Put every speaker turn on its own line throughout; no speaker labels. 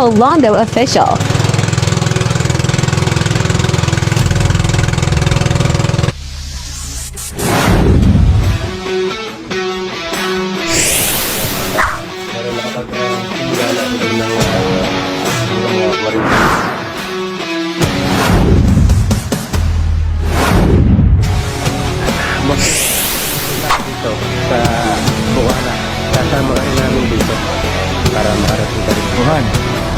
Polondo Official.
Pero nakapag-tingala ko din ng mga warranty. Dito sa Buwana. Kasama rin namin dito para makarating ka rin Buwan.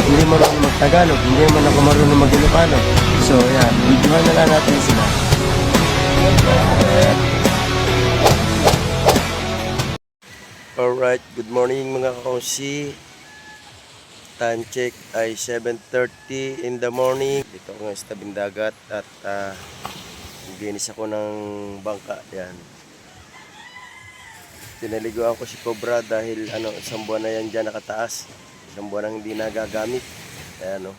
Hindi marunong mag-Tagalog, hindi naman ako marunong mag-Ilocano. So yan, videohan na lang natin sila. Alright, good morning mga kakausi. Time check ay 7:30 in the morning. Dito ako ngayon sa tabing dagat at naglinis ako ng bangka. Yan. Tinaliguan ko si Cobra dahil isang buwan na yan dyan nakataas. Isang buwan nang hindi nagagamit. Ayan,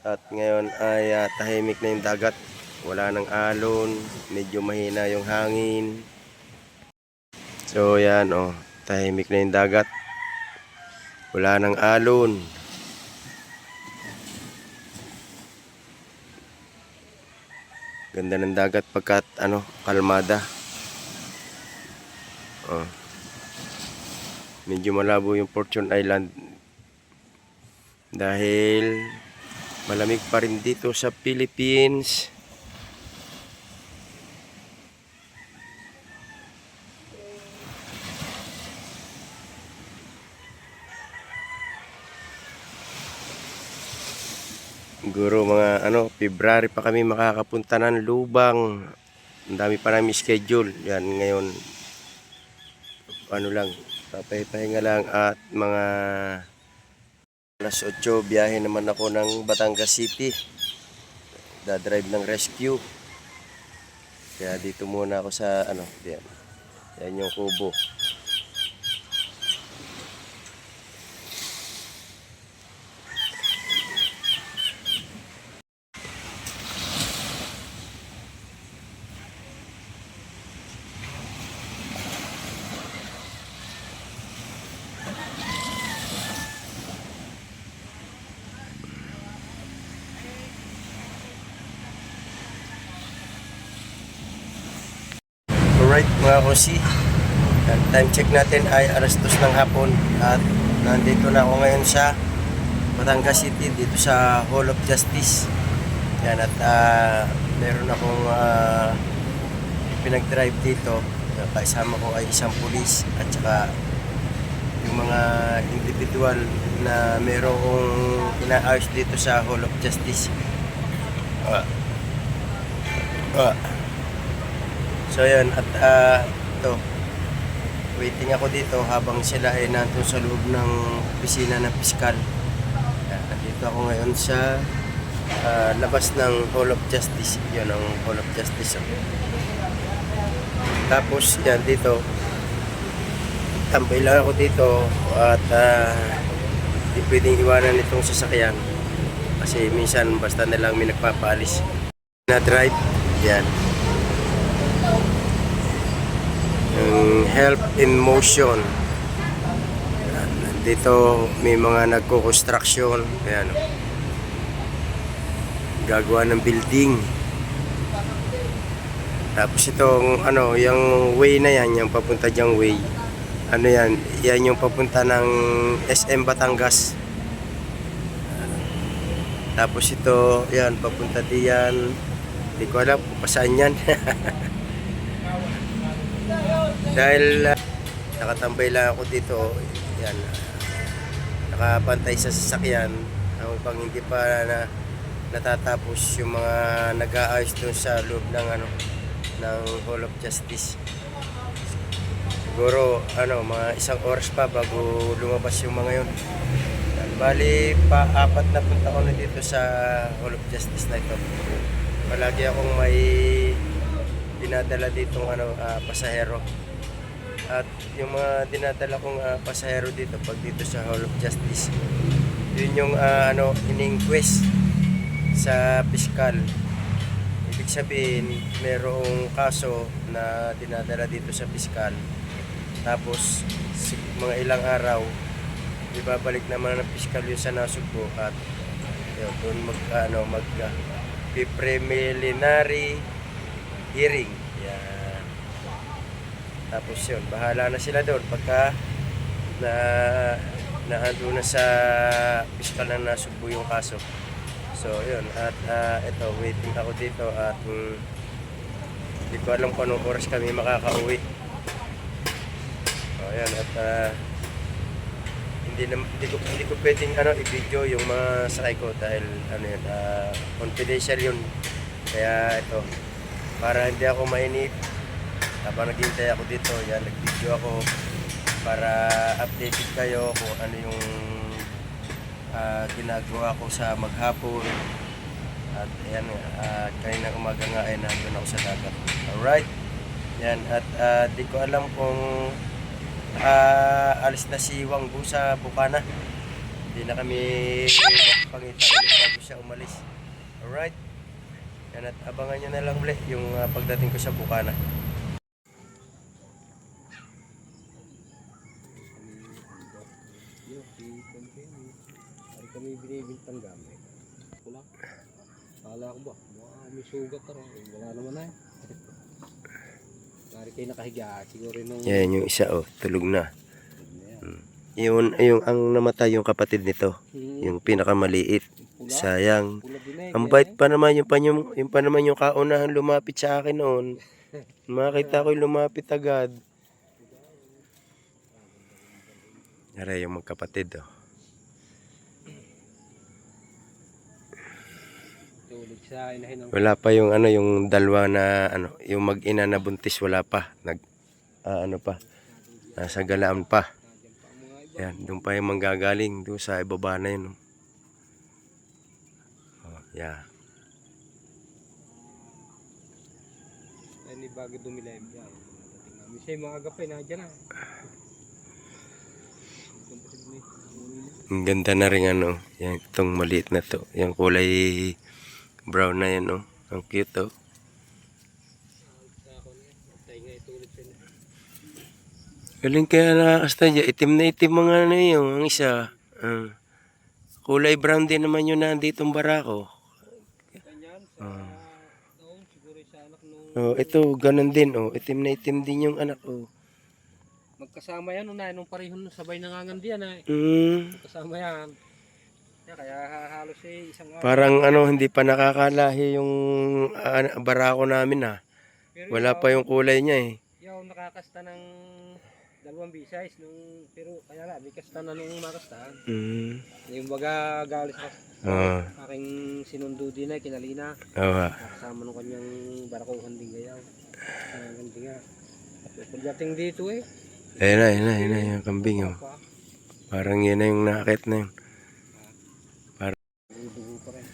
At ngayon ay tahimik na yung dagat. Wala nang alon. Medyo mahina yung hangin. So yan, tahimik na yung dagat. Wala nang alon. Ganda ng dagat pagkat kalmada. Medyo malabo yung Fortune Island dahil malamig pa rin dito sa Philippines. Siguro mga February pa kami makakapunta ng Lubang. Ang dami pa namin schedule. Yan ngayon papahinga lang at mga alas 8 biyahe naman ako ng Batangas City. Dadrive ng rescue. Kaya dito muna ako sa yan yung kubo. Alright mga kosi, time check natin ay alas 2 ng hapon at nandito na ako ngayon sa Batangas City, dito sa Hall of Justice. Yan, at meron akong pinag-drive dito. Kasama ko ay isang pulis at saka yung mga individual na merong inaayos dito sa Hall of Justice. So yan, at ito, waiting ako dito habang sila ay nandun sa loob ng opisina ng piskal. Dito ako ngayon sa labas ng Hall of Justice. Yan ang Hall of Justice. Tapos yan dito, tambay lang ako dito at hindi pwedeng iwanan itong sasakyan kasi minsan basta na lang may nagpapaalis na drive. Yan yung help in motion. Dito may mga nagko-construction. Ayan, gagawa ng building. Tapos itong yung way na yan, yung papunta diyang way, yan yung papunta ng SM Batangas. Tapos ito, yan, papunta diyan. Hindi ko alam kung saan yan. Dahil nakatambay lang ako dito, yan, nakapantay sa sasakyan habang hindi pa natatapos yung mga nag-aayos doon sa loob ng ng Hall of Justice. Siguro mga isang oras pa bago lumabas yung mga yun. Bali pa 4 na punta ko na dito sa Hall of Justice na ito. Palagi akong may dinadala ditong pasahero. At yung mga dinadala kong pasahero dito pag dito sa Hall of Justice, yun yung in-inquest sa piskal. Ibig sabihin, merong kaso na dinadala dito sa piskal. Tapos mga ilang araw ibabalik naman ng piskal yun sa nasugbo at yun, doon mag preliminary hearing. Yan. Tapos yun, bahala na sila doon pagka naando na sa piskal na nasugbo yung kaso. So yun, at ito, waiting ako dito at hindi ko alam kung anong oras kami makakauwi. So yun, at hindi ko pwedeng i-video yung mga sakay ko dahil yun, confidential yun. Kaya ito, para hindi ako mainip habang naghihintay ako dito, yan, nag-video ako para updated kayo kung ano yung ginagawa ko sa maghapon. At ayan, kaninang umaga nga ay nandun ako sa dagat. Alright, yan, at di ko alam kung alis na si Wang Bu sa Bukana. Hindi na kami magpangita ulit bago siya umalis. Alright, yan, at abangan nyo na lang ulit yung pagdating ko sa Bukana.
Kami binibintang gamit. Wala. Kala ko ba? May sugat na rin. Wala naman na eh. Nari kayo nakahiga. Siguro nung...
Yan yung isa, tulog na. Yung ang namatay yung kapatid nito. Yung pinakamaliit. Sayang. Ang bait pa naman yung pa naman yung kaunahan lumapit sa akin noon. Makita ko yung lumapit agad. Aray yung magkapatid, Wala pa yung yung dalawa na yung mag-ina na buntis, wala pa. Nasa galaan pa. Yan, doon pa yung manggagaling doon sa ibaba na yun. Yeah.
Ay, bago dumilayim yan. Misay mga agapay na dyan na.
Ang ganda na rin yan, itong maliit na to. Yung kulay brown na yan, ang cute, Galing kaya nakakasta dyan. Itim na itim mga yung ang isa. Kulay brown din naman yun nandito ang barako. Ito, ganun din, Itim na itim din yung anak,
Magkasama yan, nung parehon sabay nangangandiyan, Magkasama yan. Kaya halos isang araw.
Parang hindi pa nakakalahi yung barako namin, Wala pa yung kulay niya,
Yung nakakasta ng 2 bisayas pero kaya lang, may kasta na nung makastahan. Yung baga galis aking sinundo din kinalina. Kasama nung kanyang barakuhan din gayaw. Ganda nga. Pagdating dito
Ayun na yung kambing, Parang yun na yung nakakit na yun.
Dugo pa rin.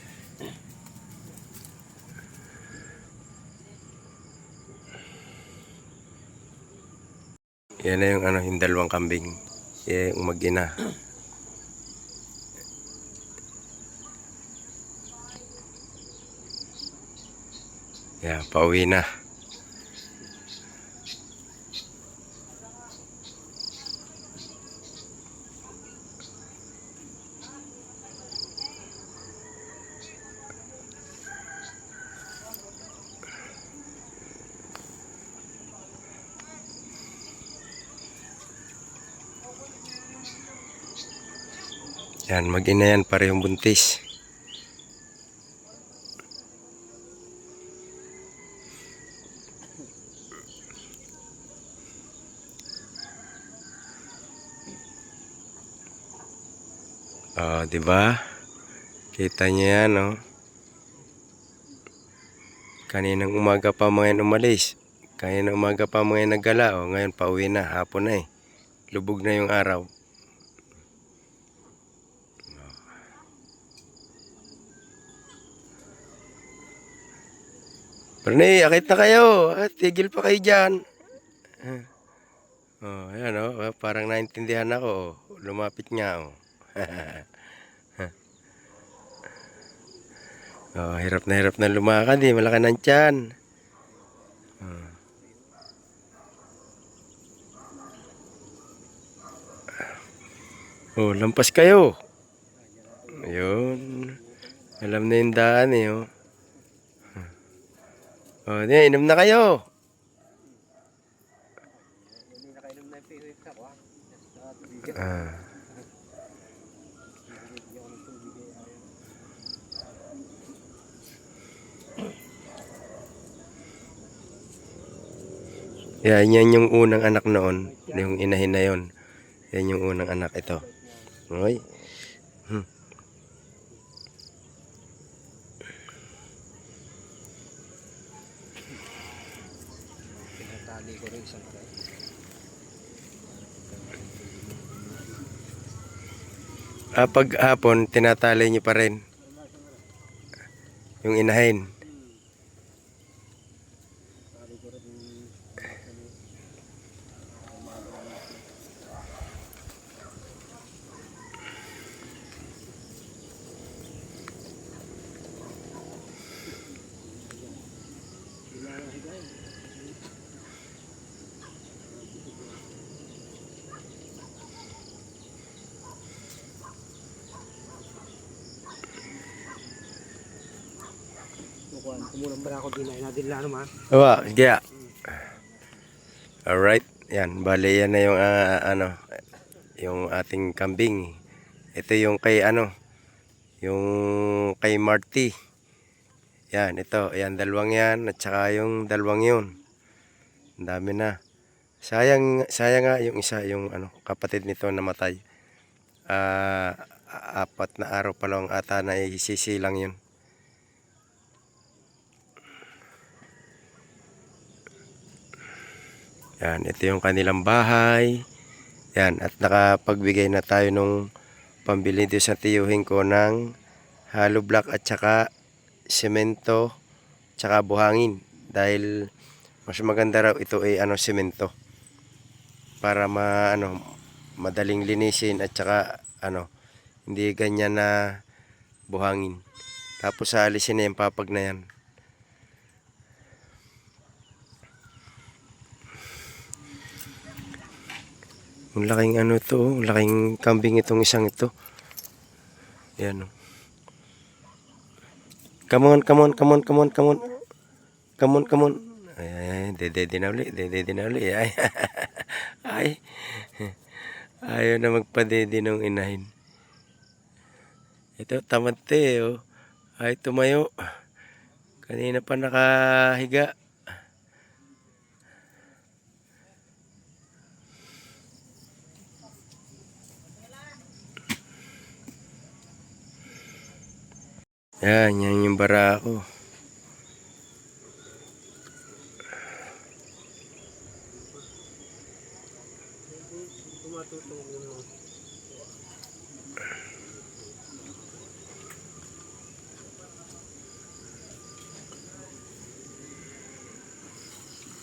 Yan na yung yung dalawang kambing. Yung mag-ina. Yan, pauwi na. Yan, mag-ina yan, parehong buntis. Di ba? Kita niyo yan, Kaninang umaga pa mga yan umalis. Kaninang umaga pa mga yan naggala, Ngayon pauwi na, hapon na Lubog na yung araw. Bernie, akit na kayo. Tigil pa kayo dyan. Ayan, parang naintindihan ako. Lumapit nga, hirap na lumakad, malaki ng tiyan. Oh, lampas kayo. Ayun. Alam na yung daan eh. Oh, oh di, inom na kayo.
Hindi nakainom na yung POF ako ha. Sa tubig.
Ah.
Bigyan ko ng tubig eh. Ayaw.
Yan yung unang anak noon. Yung inahin na yon. Yan yung unang anak ito. Oy.
Pinatali ko rin isang kare.
Pag hapon, tinatali nyo pa rin. Yung inahin.
Tali ko rin kumulang ba ako din ay nadila naman.
Awa, kaya. Alright. Yan, bali yan na yung yung ating kambing. Ito yung kay yung kay Marty. Yan, ito. Yan, dalawang yan. At saka yung dalawang yun. Ang dami na. Sayang nga yung isa, yung kapatid nito namatay. 4 na araw pa lang ata na isisilang yun. Yan, ito yung kanilang bahay. Yan, at nakapagbigay na tayo nung pambili doon sa tiyuhin ko ng hollow block at saka semento, tsaka buhangin. Dahil mas maganda raw ito ay semento. Para madaling linisin at saka hindi ganyan na buhangin. Tapos aalisin na yung papag na yan. Ang laking laking kambing itong isang ito. Ayan o. Come on, come on, come on, come on, come on. Come on, come on. Ay, dede na uli. Ay, ay. Ayaw na magpadede ng inahin. Ito, tamante oh. Ay, tumayo. Kanina pa nakahiga. Yan yung barako.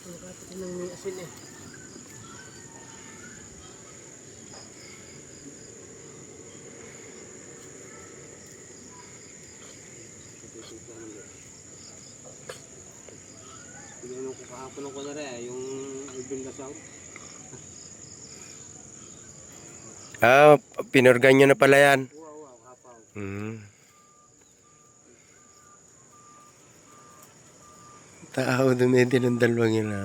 Nakapit ng may asin eh. Pinano ko kahapon ko na rin yung Alvin Lasaw.
Pinorgan nyo na pala yan.
Wow, kapaw.
Tao, dumedi ng dalawang yun na.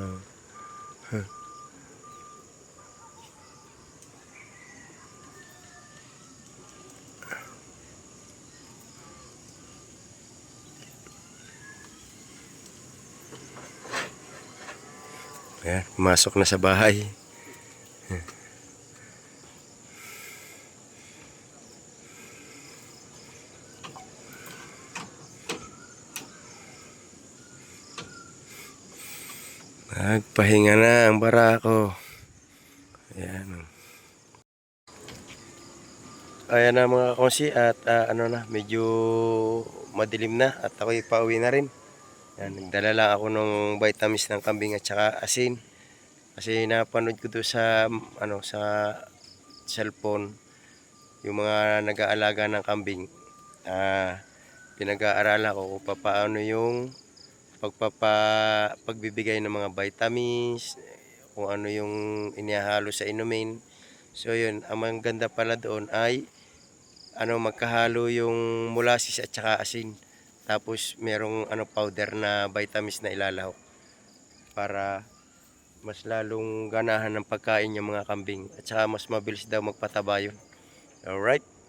Ayan, pumasok na sa bahay. Nagpahinga na ang barako. Ayan. Ayan na mga konsi at medyo madilim na at ako'y pauwi na rin. Ayan, nagdala lang ako ng vitamins ng kambing at saka asin. Kasi napanood ko doon sa cellphone yung mga nag-aalaga ng kambing. Pinag-aaralan ko kung paano yung pagbibigay ng mga vitamins, kung ano yung inihahalo sa inumin. So yun, ang maganda pala doon ay magkahalo yung molasses at saka asin. Tapos merong powder na vitamins na ilalahok para mas lalong ganahan ng pagkain yung mga kambing at saka mas mabilis daw magpataba yun. Alright.